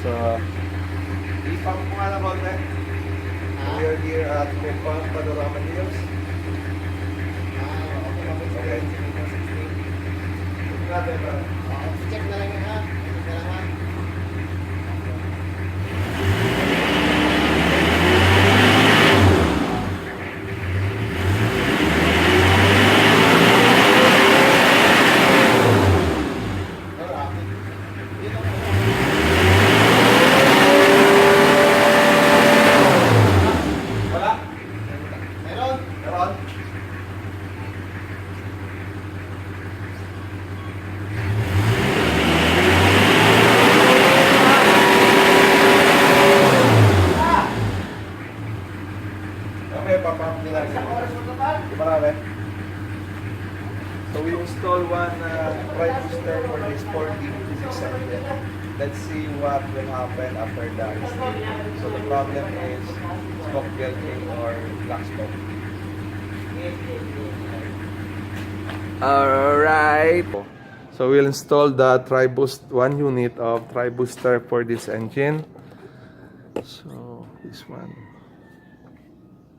So, ipang mo nga ng konti. We are here at Kupang Panorama Hills. Okay. Check natin ba? Check na lang ha. Check na lang ha. Wala? Meron? Meron? Okay, papamp nila. Isang oras mo total? Di marami. So we install one prime booster for this 4D physics engine. Let's see what will happen after the install. So the problem is smoke building or black smoke. Alright. So we'll install the Triboost 1 unit of Tribooster for this engine. So this one.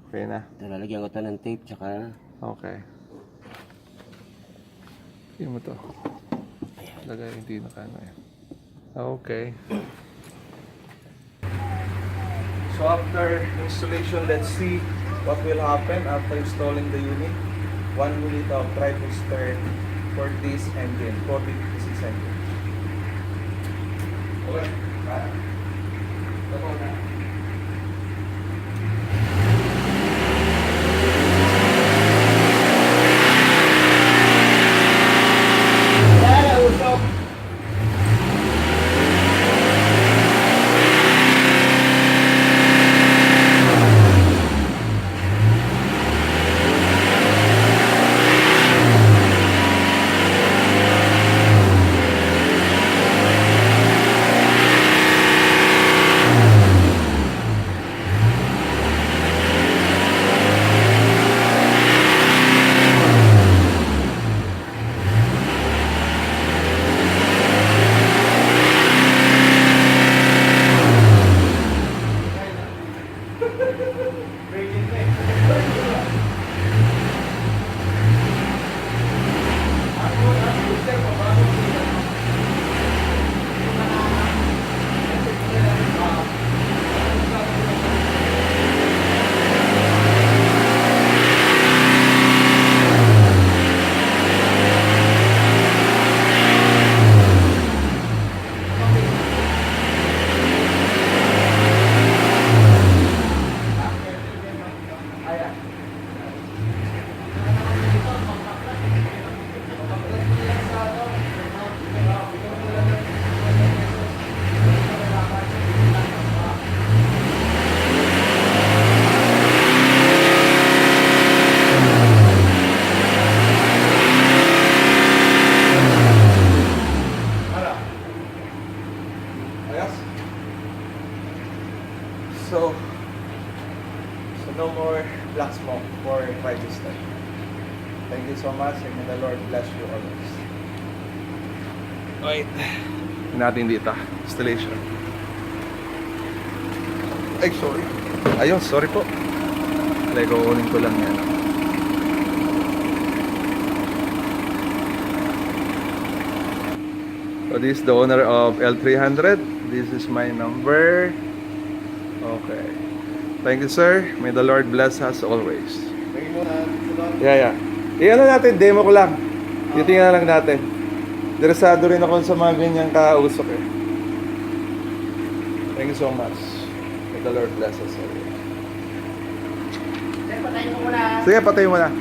Okay na. Lalagyan ko ito ng tape tsaka Okay. Hindi mo to. Lagay, hindi nakano yan. Okay. So after installation, let's see what will happen after installing the unit. 1 unit of Tribooster for this engine, 456 engine. Okay. Tama na. So no more black smoke for Tribooster. Thank you so much and may the Lord bless you always. Wait. Natin dito. Installation. Ay, sorry. Ayun, sorry po. Kukunin ko lang yan. So this is the owner of L300. This is my number. Okay. Thank you, sir. May the Lord bless us always. Yeah. Ano natin, demo ko lang. Titingnan lang natin. Interesado rin ako sa mga ganyang kausap eh. Thank you so much. May the Lord bless us always. Patayin mo muna. Sige, patayin mo na.